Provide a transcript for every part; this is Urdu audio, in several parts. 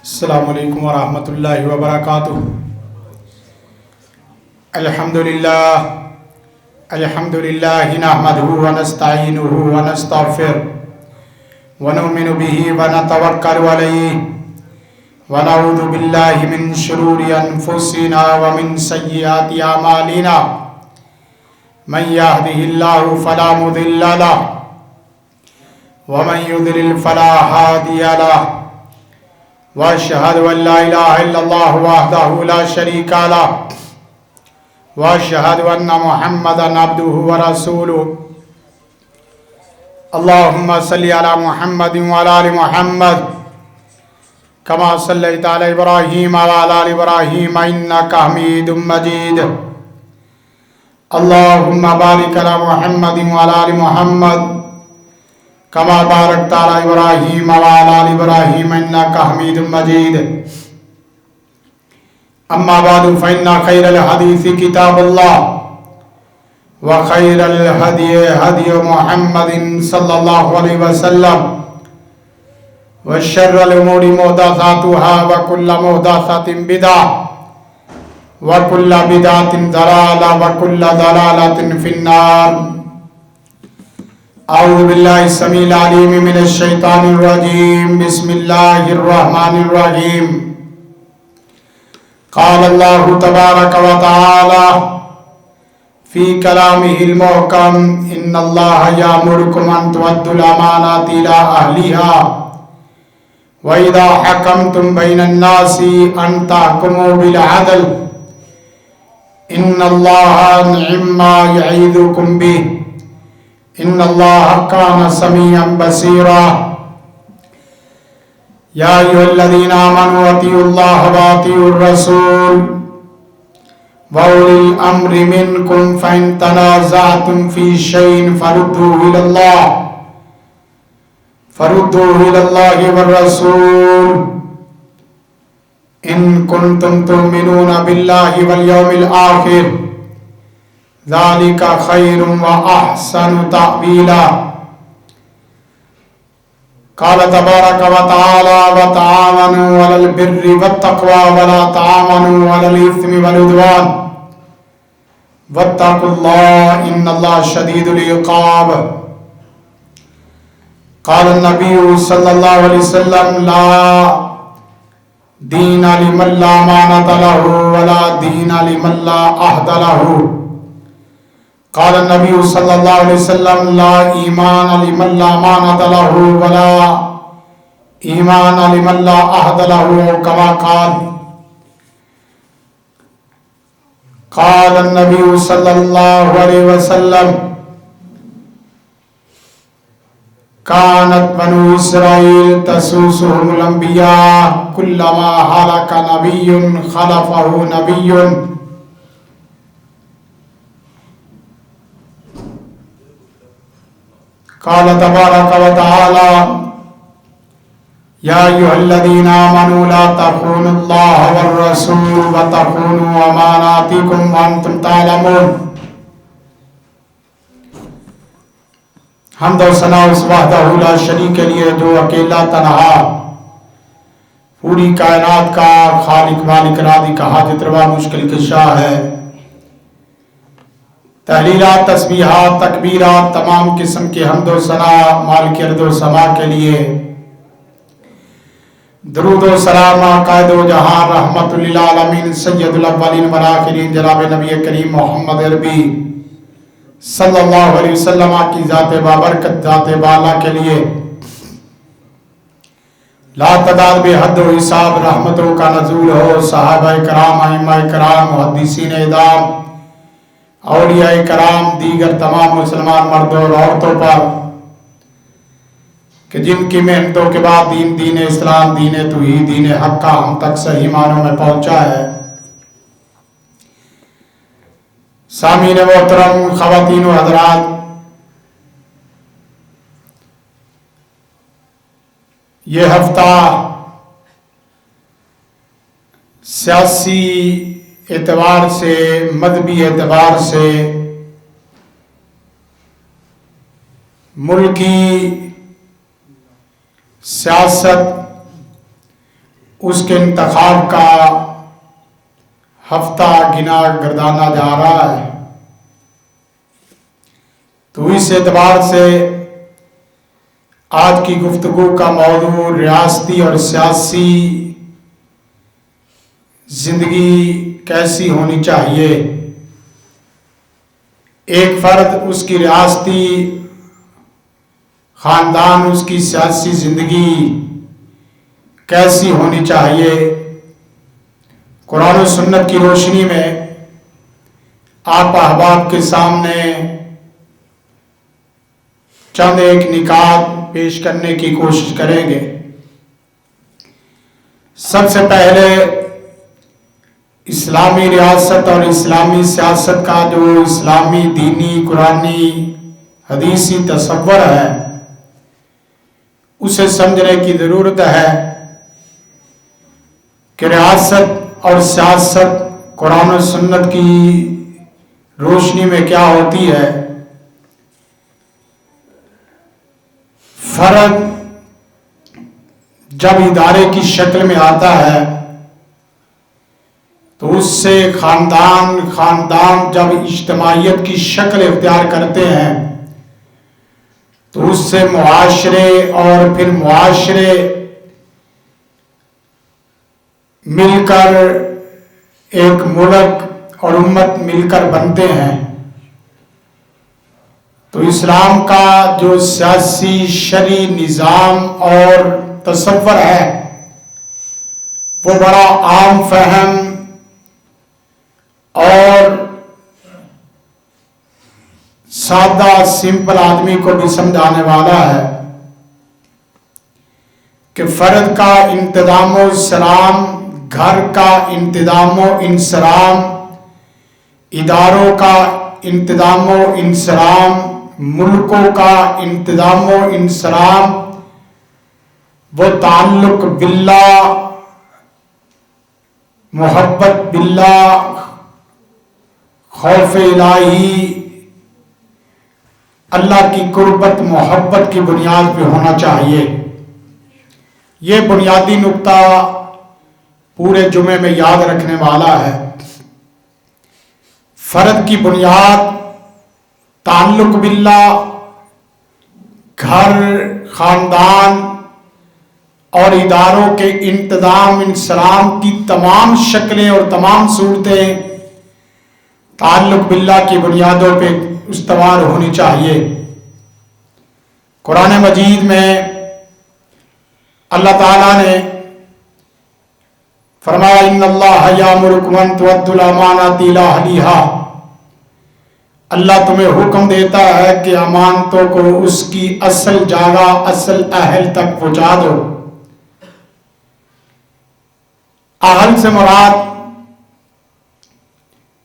السلام علیکم ورحمۃ اللہ وبرکاتہ۔ الحمد للہ نحمدہ ونستعینہ ونستغفرہ ونؤمن بہ ونتوکل علیہ ونعوذ باللہ من شرور انفسنا ومن سیئات اعمالنا من یہدہ اللہ فلا مضل لہ ومن یضلل فلا ہادی لہ واشهد ان لا اله الا الله وحده لا شريك له واشهد ان محمدا عبده ورسوله اللهم صل على محمد وعلى ال محمد كما صليت على ابراهيم وعلى ال ابراهيم انك حميد مجيد اللهم بارك على محمد وعلى ال محمد كما باركت على إبراهيم وعلى آل إبراهيم إنك حميد مجيد أما بعد فإن خير الحديث كتاب الله وخير الهدي هدي محمد صلى الله عليه وسلم وشر الأمور محدثاتها وكل محدثة بدعة وكل بدعة ضلالة وكل ضلالة في النار۔ اعوذ باللہ السمیع العلیم من الشیطان الرجیم، بسم اللہ الرحمن الرحیم۔ قال اللہ تبارک و تعالی فی کلامہ المحکم ان اللہ یامرکم ان تؤدوا الامانات الی اہلہا واذا حکمتم بین الناس ان تحکموا بالعدل ان اللہ نعم ما یعظکم بہ ان اللہ کان سمیعا بصیرا۔ یا ایھا الذین آمنوا اطیعوا اللہ واطیعوا الرسول واولی الامر منکم فإن تنازعتم فی شیء فردوہ الی اللہ والرسول ان کنتم تؤمنون باللہ والیوم الآخر ذالک خیر و احسن تأویلا۔ قال تبارک و تعالی وتعاونوا علی البر والتقوی ولا تعاونوا علی الاثم والعدوان واتقوا اللہ ان اللہ شدید العقاب۔ قال النبی صلی اللہ علیہ وسلم لا دین لمن لا امانۃ لہ ولا دین لمن لا عہد لہ۔ قال النبی صلی اللہ علیہ وسلم لا ایمان لمن لا امانۃ لہ ولا ایمان لمن لا عہد لہ کما قال النبی صلی اللہ علیہ وسلم کانت بنو اسرائیل تسوسهم الانبیاء کلما ہلک نبی خلفہ نبی۔ قال تبارک و تعالی یا ایھا الذین آمنوا لا تخونوا اللہ والرسول وتخونوا اماناتکم وانتم تعلمون۔ حمد و ثنا اس وحدہ لا شریک کے لیے جو اکیلا تنہا پوری کائنات کا خالق مالک رازق حاجت روا مشکل کشا ہے۔ تحلیلات تسبیحات تکبیرات تمام قسم کے حمد و ثنا مالک ارض و سما کے لیے، درود و سلام قائد و جہاں رحمت للعالمین سید الاولین والآخرین جناب نبی کریم محمد عربی صلی اللہ علیہ وسلم کی ذات بابرکت ذات بالا کے لیے لا تعداد بے حد و حساب رحمتوں کا نزول ہو۔ صحابہ کرام ائمہ کرام محدثین اعظام اولیاء کرام دیگر تمام مسلمان مردوں اور عورتوں پر کہ جن کی محنتوں کے بعد دین اسلام دین توحید دین حق کا ہم تک صحیح معنوں میں پہنچا ہے۔ سامعین محترم، خواتین و حضرات، یہ ہفتہ سیاسی اعتبار سے مذہبی اعتبار سے ملکی سیاست اس کے انتخاب کا ہفتہ گنا گردانا جا رہا ہے، تو اس اعتبار سے آج کی گفتگو کا موضوع ریاستی اور سیاسی زندگی کیسی ہونی چاہیے، ایک فرد اس کی ریاستی خاندان اس کی سیاسی زندگی کیسی ہونی چاہیے۔ قرآن و سنت کی روشنی میں آپ احباب کے سامنے چند ایک نکات پیش کرنے کی کوشش کریں گے۔ سب سے پہلے اسلامی ریاست اور اسلامی سیاست کا جو اسلامی دینی قرآنی حدیثی تصور ہے، اسے سمجھنے کی ضرورت ہے کہ ریاست اور سیاست قرآن و سنت کی روشنی میں کیا ہوتی ہے۔ فرد جب ادارے کی شکل میں آتا ہے تو اس سے خاندان جب اجتماعیت کی شکل اختیار کرتے ہیں تو اس سے معاشرے اور پھر معاشرے مل کر ایک ملک اور امت مل کر بنتے ہیں۔ تو اسلام کا جو سیاسی شرعی نظام اور تصور ہے وہ بڑا عام فہم اور سادہ سمپل آدمی کو بھی سمجھانے والا ہے کہ فرد کا انتظام و انصرام، گھر کا انتظام و انصرام، اداروں کا انتظام و انصرام، ملکوں کا انتظام و انصرام، وہ تعلق باللہ، محبت باللہ، خوف الہی، اللہ کی قربت محبت کی بنیاد پہ ہونا چاہیے۔ یہ بنیادی نقطہ پورے جمعے میں یاد رکھنے والا ہے۔ فرد کی بنیاد تعلق باللہ، گھر، خاندان اور اداروں کے انتظام انصرام کی تمام شکلیں اور تمام صورتیں تعلق باللہ کی بنیادوں پہ استوار ہونی چاہیے۔ قرآن مجید میں اللہ تعالیٰ نے فرمایا ان اللہ یامرکم ان تؤدوا الامانات الی اہلھا، اللہ تمہیں حکم دیتا ہے کہ امانتوں کو اس کی اصل جگہ، اصل اہل تک پہنچا دو۔ اہل سے مراد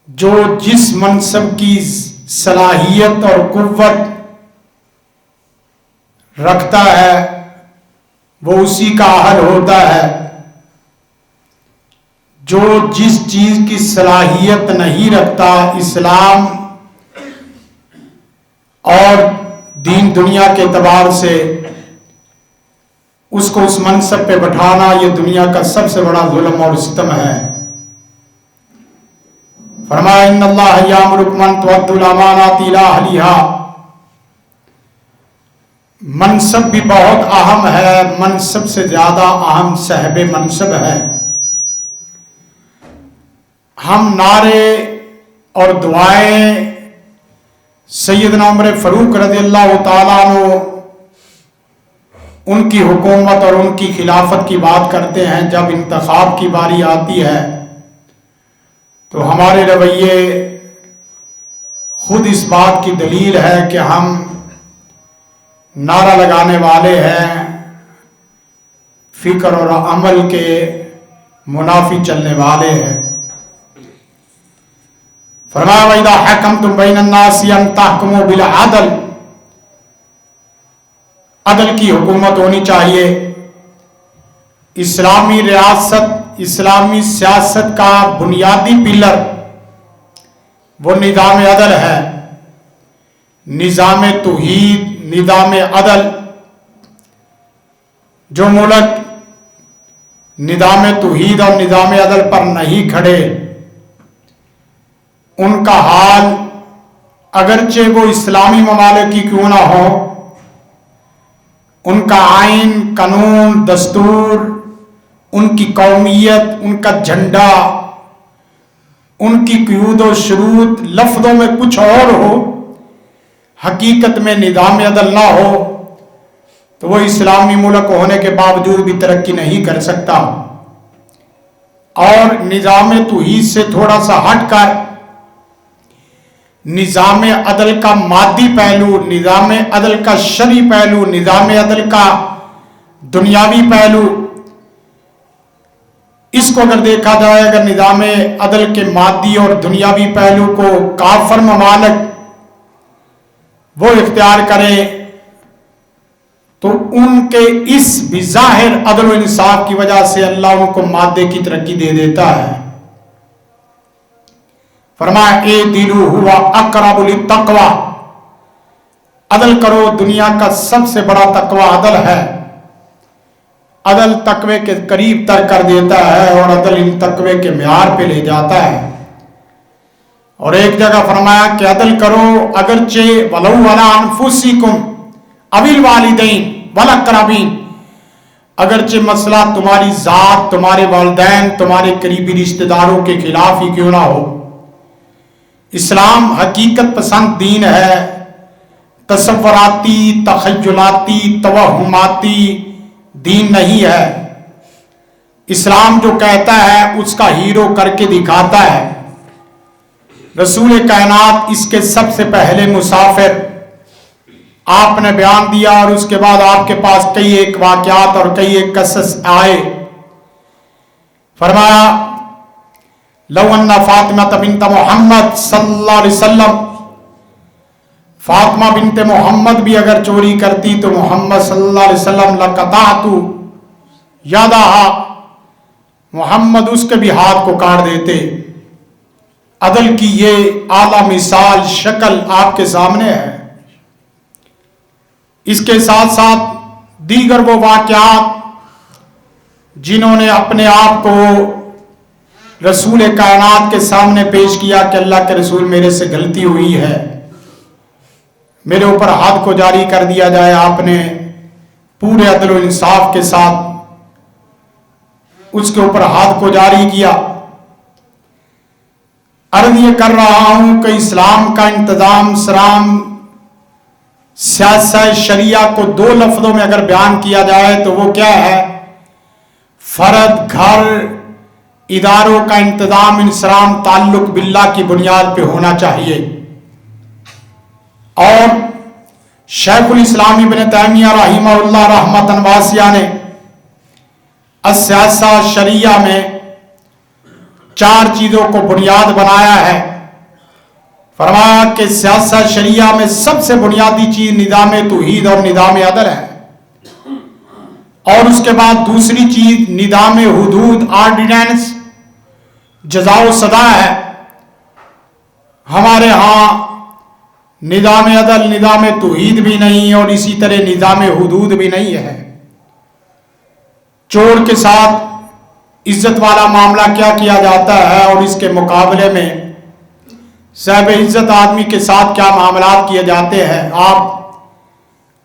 جو جس منصب کی صلاحیت اور قوت رکھتا ہے وہ اسی کا اہل ہوتا ہے۔ جو جس چیز کی صلاحیت نہیں رکھتا، اسلام اور دین دنیا کے اعتبار سے اس کو اس منصب پہ بٹھانا، یہ دنیا کا سب سے بڑا ظلم اور ستم ہے۔ فرمایا ان اللہ یامرکم ان تؤدوا الامانات الی اہلھا، منصب بھی بہت اہم ہے، منصب سے زیادہ اہم صاحب منصب ہے۔ ہم نعرے اور دعائیں سیدنا عمر فاروق رضی اللہ تعالیٰ عنہ ان کی حکومت اور ان کی خلافت کی بات کرتے ہیں، جب انتخاب کی باری آتی ہے تو ہمارے رویے خود اس بات کی دلیل ہے کہ ہم نعرہ لگانے والے ہیں، فکر اور عمل کے منافی چلنے والے ہیں۔ فرمایا وَإِذَا حَكَمْتُمْ بَيْنَ النَّاسِ أَن تَحْكُمُوا بِالْعَدْلِ، عدل کی حکومت ہونی چاہیے۔ اسلامی ریاست، اسلامی سیاست کا بنیادی پلر وہ نظام عدل ہے، نظام توحید، نظام عدل۔ جو ملک نظام توحید اور نظام عدل پر نہیں کھڑے، ان کا حال اگرچہ وہ اسلامی ممالک کی کیوں نہ ہو، ان کا آئین، قانون، دستور، ان کی قومیت، ان کا جھنڈا، ان کی قیود و شروط لفظوں میں کچھ اور ہو، حقیقت میں نظام عدل نہ ہو، تو وہ اسلامی ملک ہونے کے باوجود بھی ترقی نہیں کر سکتا۔ اور نظام توحید سے تھوڑا سا ہٹ کر نظام عدل کا مادی پہلو، نظام عدل کا شرعی پہلو، نظام عدل کا دنیاوی پہلو، اس کو اگر دیکھا جائے، اگر نظام عدل کے مادی اور دنیاوی پہلو کو کافر ممالک وہ اختیار کریں تو ان کے اس بظاہر عدل و انصاف کی وجہ سے اللہ ان کو مادے کی ترقی دے دیتا ہے۔ فرمایا اعدلوا ہوا اقرب للتقوی، عدل کرو، دنیا کا سب سے بڑا تقوی عدل ہے۔ عدل تقوی کے قریب تر کر دیتا ہے اور عدل ان تقوی کے معیار پہ لے جاتا ہے۔ اور ایک جگہ فرمایا کہ عدل کرو اگرچہ ولو علی انفسکم او الوالدین والاقربین، اگرچہ مسئلہ تمہاری ذات، تمہارے والدین، تمہارے قریبی رشتہ داروں کے خلاف ہی کیوں نہ ہو۔ اسلام حقیقت پسند دین ہے، تصوراتی، تخیلاتی، توہماتی دین نہیں ہے۔ اسلام جو کہتا ہے اس کا ہیرو کر کے دکھاتا ہے۔ رسول کائنات اس کے سب سے پہلے مسافر، آپ نے بیان دیا اور اس کے بعد آپ کے پاس کئی ایک واقعات اور کئی ایک قصص آئے۔ فرمایا لو ان فاطمہ بنت محمد صلی اللہ علیہ وسلم، فاطمہ بنت محمد بھی اگر چوری کرتی تو محمد صلی اللہ علیہ وسلم لقطعت یدہا، محمد اس کے بھی ہاتھ کو کاٹ دیتے۔ عدل کی یہ اعلیٰ مثال شکل آپ کے سامنے ہے۔ اس کے ساتھ ساتھ دیگر وہ واقعات جنہوں نے اپنے آپ کو رسول کائنات کے سامنے پیش کیا کہ اللہ کے رسول میرے سے غلطی ہوئی ہے، میرے اوپر حد کو جاری کر دیا جائے، آپ نے پورے عدل و انصاف کے ساتھ اس کے اوپر حد کو جاری کیا۔ عرض یہ کر رہا ہوں کہ اسلام کا انتظام سلام سیاست شریعہ کو دو لفظوں میں اگر بیان کیا جائے تو وہ کیا ہے؟ فرد، گھر، اداروں کا انتظام انسلام تعلق باللہ کی بنیاد پہ ہونا چاہیے۔ اور شیخ الاسلام ابن تیمیہ رحمہ اللہ رحمۃ واسعہ نے السیاسہ شریعہ میں 4 چیزوں کو بنیاد بنایا ہے۔ فرمایا کہ سیاست شریعہ میں سب سے بنیادی چیز نظام توحید اور نظام عدل ہے، اور اس کے بعد دوسری چیز نظام حدود، آرڈیننس، جزا و سزا ہے۔ ہمارے ہاں نظام عدل، نظام توحید بھی نہیں اور اسی طرح نظام حدود بھی نہیں ہے۔ چور کے ساتھ عزت والا معاملہ کیا جاتا ہے اور اس کے مقابلے میں صاحب عزت آدمی کے ساتھ کیا معاملات کیے جاتے ہیں۔ آپ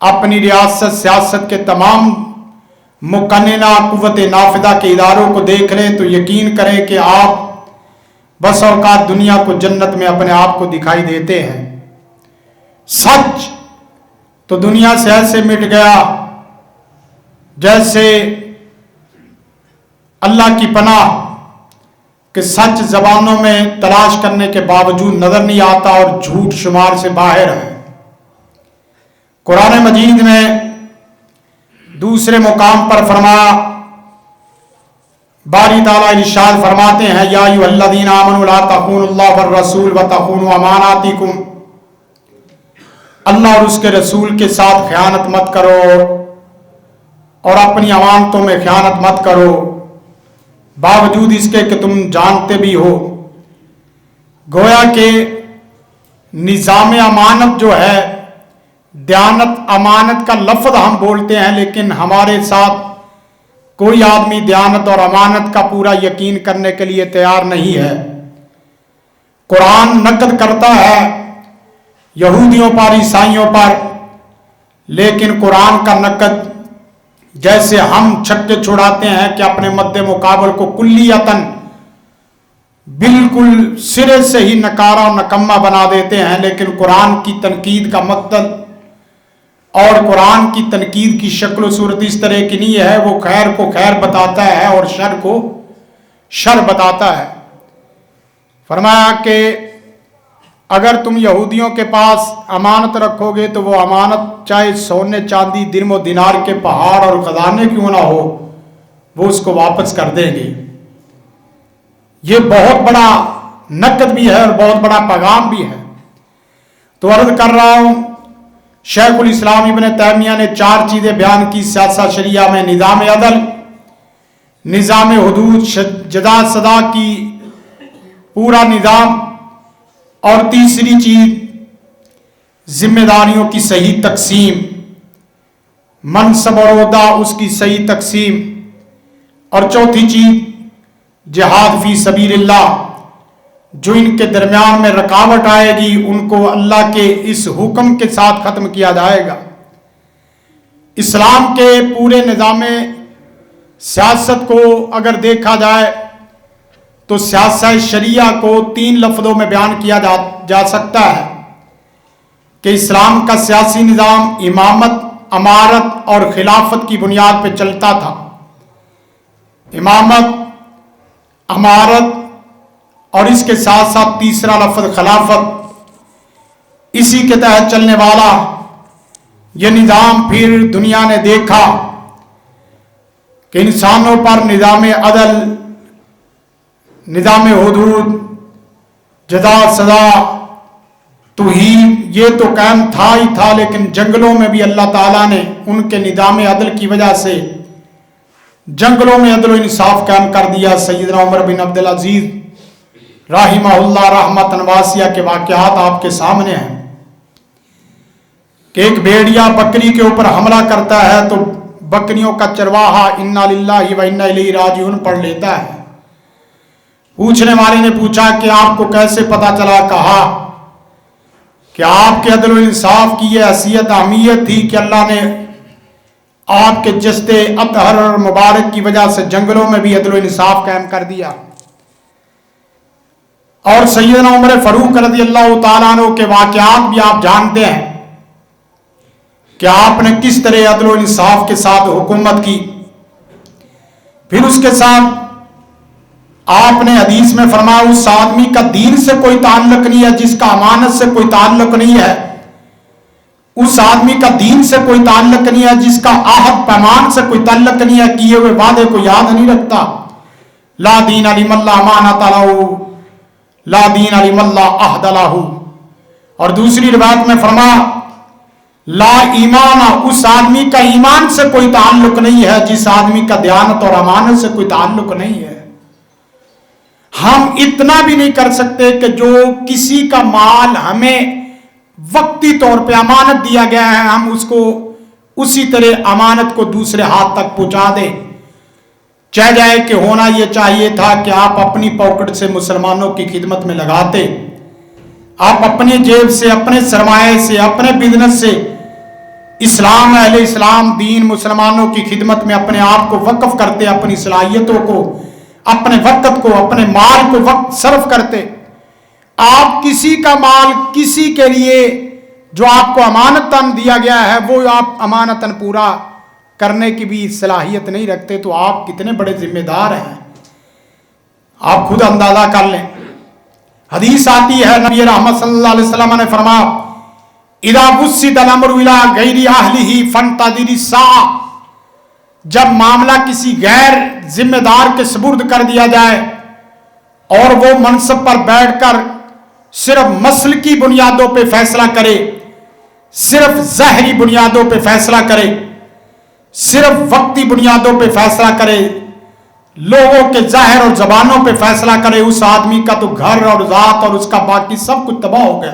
اپنی ریاست سیاست کے تمام مقننہ قوت نافذہ کے اداروں کو دیکھ لیں تو یقین کریں کہ آپ بس اوقات دنیا کو جنت میں اپنے آپ کو دکھائی دیتے ہیں۔ سچ تو دنیا سے ایسے مٹ گیا جیسے اللہ کی پناہ کہ سچ زبانوں میں تلاش کرنے کے باوجود نظر نہیں آتا اور جھوٹ شمار سے باہر ہے۔ قرآن مجید میں دوسرے مقام پر فرمایا، باری تعالیٰ ارشاد فرماتے ہیں یا ایھا الذین آمنوا لا تخونوا اللہ والرسول وتخونوا اماناتکم، اللہ اور اس کے رسول کے ساتھ خیانت مت کرو اور اپنی امانتوں میں خیانت مت کرو، باوجود اس کے کہ تم جانتے بھی ہو۔ گویا کہ نظام امانت جو ہے، دیانت امانت کا لفظ ہم بولتے ہیں لیکن ہمارے ساتھ کوئی آدمی دیانت اور امانت کا پورا یقین کرنے کے لیے تیار نہیں ہے۔ قرآن نقد کرتا ہے یہودیوں پر، عیسائیوں پر، لیکن قرآن کا نقد جیسے ہم چھکے چھڑاتے ہیں کہ اپنے مد مقابل کو کلیتاً بالکل سرے سے ہی نکارا اور نکما بنا دیتے ہیں، لیکن قرآن کی تنقید کا مقصد اور قرآن کی تنقید کی شکل و صورت اس طرح کی نہیں ہے۔ وہ خیر کو خیر بتاتا ہے اور شر کو شر بتاتا ہے۔ فرمایا کہ اگر تم یہودیوں کے پاس امانت رکھو گے تو وہ امانت چاہے سونے چاندی درم و دینار کے پہاڑ اور خزانے کیوں نہ ہو، وہ اس کو واپس کر دیں گے۔ یہ بہت بڑا نقد بھی ہے اور بہت بڑا پیغام بھی ہے۔ تو عرض کر رہا ہوں، شیخ الاسلام ابن تیمیہ نے 4 چیزیں بیان کی سیاست شریعہ میں: نظام عدل، نظام حدود، جزا سزا کی پورا نظام، اور تیسری چیز ذمہ داریوں کی صحیح تقسیم، منصب اور عہدہ اس کی صحیح تقسیم، اور چوتھی چیز جہاد فی سبیل اللہ۔ جو ان کے درمیان میں رکاوٹ آئے گی ان کو اللہ کے اس حکم کے ساتھ ختم کیا جائے گا۔ اسلام کے پورے نظام سیاست کو اگر دیکھا جائے تو سیاست شریعہ کو 3 لفظوں میں بیان کیا جا سکتا ہے کہ اسلام کا سیاسی نظام امامت، امارت اور خلافت کی بنیاد پہ چلتا تھا۔ امامت، امارت اور اس کے ساتھ ساتھ تیسرا لفظ خلافت، اسی کے تحت چلنے والا یہ نظام پھر دنیا نے دیکھا کہ انسانوں پر نظام عدل، نظام حدود، جزا سزا، توحید، یہ تو قائم تھا ہی تھا، لیکن جنگلوں میں بھی اللہ تعالیٰ نے ان کے نظام عدل کی وجہ سے جنگلوں میں عدل و انصاف قائم کر دیا۔ سیدنا عمر بن عبدالعزیز رحمہ اللہ رحمتاً واسعہ کے واقعات آپ کے سامنے ہیں کہ ایک بھیڑیا بکری کے اوپر حملہ کرتا ہے تو بکریوں کا چرواہا انا للہ و انا الیہ راجعون پڑھ لیتا ہے۔ پوچھنے والے نے پوچھا کہ آپ کو کیسے پتا چلا؟ کہا کہ آپ کے عدل و انصاف کی یہ حیثیت اہمیت تھی کہ اللہ نے آپ کے جسد اطہر اور مبارک کی وجہ سے جنگلوں میں بھی عدل و انصاف قائم کر دیا۔ اور سیدنا عمر فاروق رضی اللہ تعالیٰ عنہ کے واقعات بھی آپ جانتے ہیں کہ آپ نے کس طرح عدل و انصاف کے ساتھ حکومت کی۔ پھر اس کے ساتھ آپ نے حدیث میں فرمایا اس آدمی کا دین سے کوئی تعلق نہیں ہے جس کا امانت سے کوئی تعلق نہیں ہے، اس آدمی کا دین سے کوئی تعلق نہیں ہے جس کا عہد پیمان سے کوئی تعلق نہیں ہے، کیے ہوئے وعدے کو یاد نہیں رکھتا۔ لا دین لمن لا امانۃ لہ، لا دین لمن لا عہد لہ۔ اور دوسری روایت میں فرمایا لا ایمان، اس آدمی کا ایمان سے کوئی تعلق نہیں ہے جس آدمی کا دیانت اور امانت سے کوئی تعلق نہیں ہے۔ ہم اتنا بھی نہیں کر سکتے کہ جو کسی کا مال ہمیں وقتی طور پہ امانت دیا گیا ہے ہم اس کو اسی طرح امانت کو دوسرے ہاتھ تک پہنچا دیں۔ چاہ جائے کہ ہونا یہ چاہیے تھا کہ آپ اپنی پاکٹ سے مسلمانوں کی خدمت میں لگاتے، آپ اپنی جیب سے، اپنے سرمایہ سے، اپنے بزنس سے اسلام، اہل اسلام، دین، مسلمانوں کی خدمت میں اپنے آپ کو وقف کرتے، اپنی صلاحیتوں کو، اپنے وقت کو، اپنے مال کو وقت صرف کرتے۔ آپ کسی کا مال کسی کے لیے جو آپ کو امانتاً دیا گیا ہے وہ آپ امانتاً پورا کرنے کی بھی صلاحیت نہیں رکھتے، تو آپ کتنے بڑے ذمہ دار ہیں، آپ خود اندازہ کر لیں۔ حدیث آتی ہے نبی رحمت صلی اللہ علیہ وسلم نے فرمایا اذا وسد الامر الى غیر اہلہ فانتظر الساعہ، جب معاملہ کسی غیر ذمہ دار کے سپرد کر دیا جائے اور وہ منصب پر بیٹھ کر صرف مسلکی بنیادوں پہ فیصلہ کرے، صرف ظاہری بنیادوں پہ فیصلہ کرے، صرف وقتی بنیادوں پہ فیصلہ کرے، لوگوں کے ظاہر اور زبانوں پہ فیصلہ کرے، اس آدمی کا تو گھر اور ذات اور اس کا باقی سب کچھ تباہ ہو گیا۔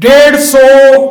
150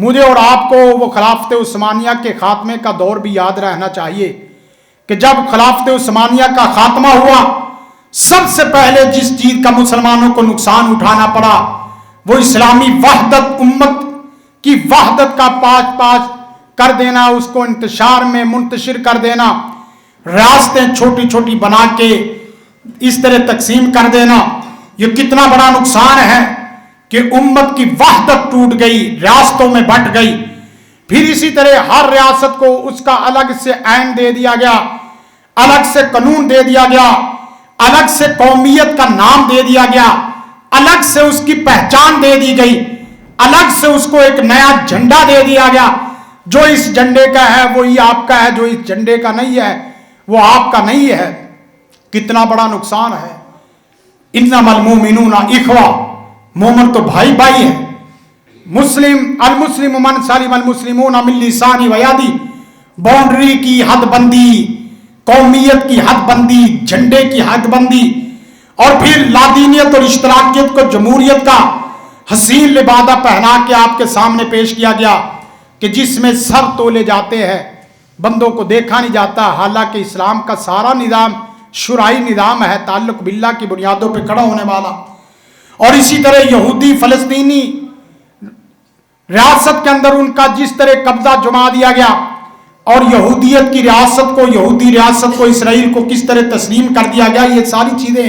مجھے اور آپ کو وہ خلافت عثمانیہ کے خاتمے کا دور بھی یاد رہنا چاہیے کہ جب خلافت عثمانیہ کا خاتمہ ہوا، سب سے پہلے جس چیز کا مسلمانوں کو نقصان اٹھانا پڑا وہ اسلامی وحدت، امت کی وحدت کا پاش کر دینا، اس کو انتشار میں منتشر کر دینا، ریاستیں چھوٹی چھوٹی بنا کے اس طرح تقسیم کر دینا۔ یہ کتنا بڑا نقصان ہے کہ امت کی وحدت ٹوٹ گئی، ریاستوں میں بٹ گئی۔ پھر اسی طرح ہر ریاست کو اس کا الگ سے آئین دے دیا گیا، الگ سے قانون دے دیا گیا، الگ سے قومیت کا نام دے دیا گیا، الگ سے اس کی پہچان دے دی گئی، الگ سے اس کو ایک نیا جھنڈا دے دیا گیا۔ جو اس جھنڈے کا ہے وہی آپ کا ہے، جو اس جھنڈے کا نہیں ہے وہ آپ کا نہیں ہے۔ کتنا بڑا نقصان ہے۔ انما المؤمنون اخوہ، مومن تو بھائی بھائی ہیں۔ المسلم من سلم المسلمون من لسانہ و یدہ، باؤنڈری کی حد بندی، قومیت کی حد بندی، جھنڈے کی حد بندی، اور پھر لادینیت اور اشتراکیت کو جمہوریت کا حسین لبادہ پہنا کے آپ کے سامنے پیش کیا گیا کہ جس میں سر تولے جاتے ہیں، بندوں کو دیکھا نہیں جاتا۔ حالانکہ اسلام کا سارا نظام شرعی نظام ہے، تعلق باللہ کی بنیادوں پہ کھڑا ہونے والا۔ اور اسی طرح یہودی فلسطینی ریاست کے اندر ان کا جس طرح قبضہ جما دیا گیا، اور یہودیت کی ریاست کو، یہودی ریاست کو اسرائیل کو کس طرح تسلیم کر دیا گیا، یہ ساری چیزیں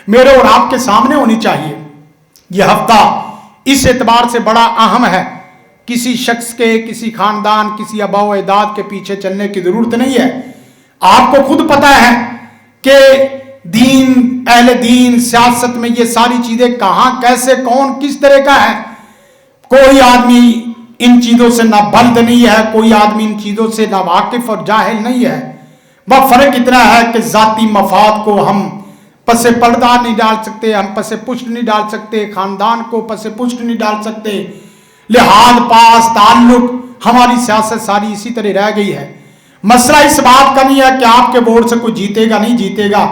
میرے اور آپ کے سامنے ہونی چاہیے۔ یہ ہفتہ اس اعتبار سے بڑا اہم ہے، کسی شخص کے، کسی خاندان، کسی آباء و اجداد کے پیچھے چلنے کی ضرورت نہیں ہے۔ آپ کو خود پتہ ہے کہ دین، اہل دین، سیاست میں یہ ساری چیزیں کہاں، کیسے، کون، کس طرح کا ہے۔ کوئی آدمی ان چیزوں سے نہ بلد نہیں ہے، کوئی آدمی ان چیزوں سے نہ واقف اور جاہل نہیں ہے۔ وہ فرق اتنا ہے کہ ذاتی مفاد کو ہم پس پردہ نہیں ڈال سکتے، ہم پس پشت نہیں ڈال سکتے، خاندان کو پس پشت نہیں ڈال سکتے، لحاظ، پاس، تعلق، ہماری سیاست ساری اسی طرح رہ گئی ہے۔ مسئلہ اس بات کا نہیں ہے کہ آپ کے ووٹ سے کوئی جیتے گا نہیں جیتے گا،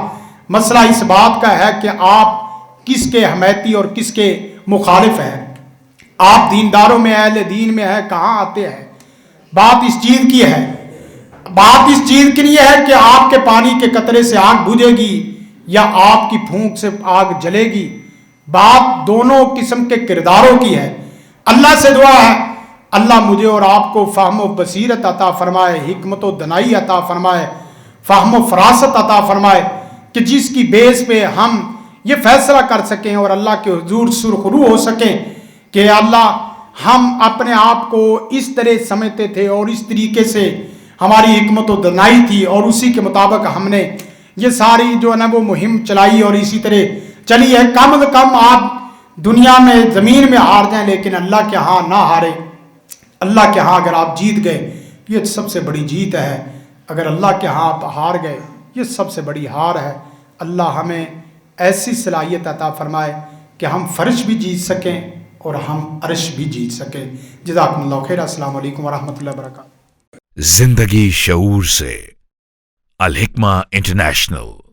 مسئلہ اس بات کا ہے کہ آپ کس کے حمایتی اور کس کے مخالف ہیں۔ آپ دینداروں میں، اہل دین میں ہے، کہاں آتے ہیں۔ بات اس چیز کی ہے، بات اس چیز کی نہیں ہے کہ آپ کے پانی کے قطرے سے آگ بجھے گی یا آپ کی پھونک سے آگ جلے گی۔ بات دونوں قسم کے کرداروں کی ہے۔ اللہ سے دعا ہے اللہ مجھے اور آپ کو فہم و بصیرت عطا فرمائے، حکمت و دنائی عطا فرمائے، فہم و فراست عطا فرمائے کہ جس کی بیس پہ ہم یہ فیصلہ کر سکیں اور اللہ کے حضور سرخرو ہو سکیں کہ اللہ ہم اپنے آپ کو اس طرح سمجھتے تھے اور اس طریقے سے ہماری حکمت و دنائی تھی اور اسی کے مطابق ہم نے یہ ساری جو ہے نا وہ مہم چلائی اور اسی طرح چلی ہے۔ کم از کم آپ دنیا میں، زمین میں ہار جائیں لیکن اللہ کے ہاں نہ ہارے۔ اللہ کے ہاں اگر آپ جیت گئے یہ سب سے بڑی جیت ہے، اگر اللہ کے ہاں آپ ہار گئے یہ سب سے بڑی ہار ہے۔ اللہ ہمیں ایسی صلاحیت عطا فرمائے کہ ہم فرش بھی جیت سکیں اور ہم عرش بھی جیت سکیں۔ جزاکم اللہ خیر۔ السلام علیکم ورحمۃ اللہ وبرکاتہ۔ زندگی شعور سے، الحکمہ انٹرنیشنل۔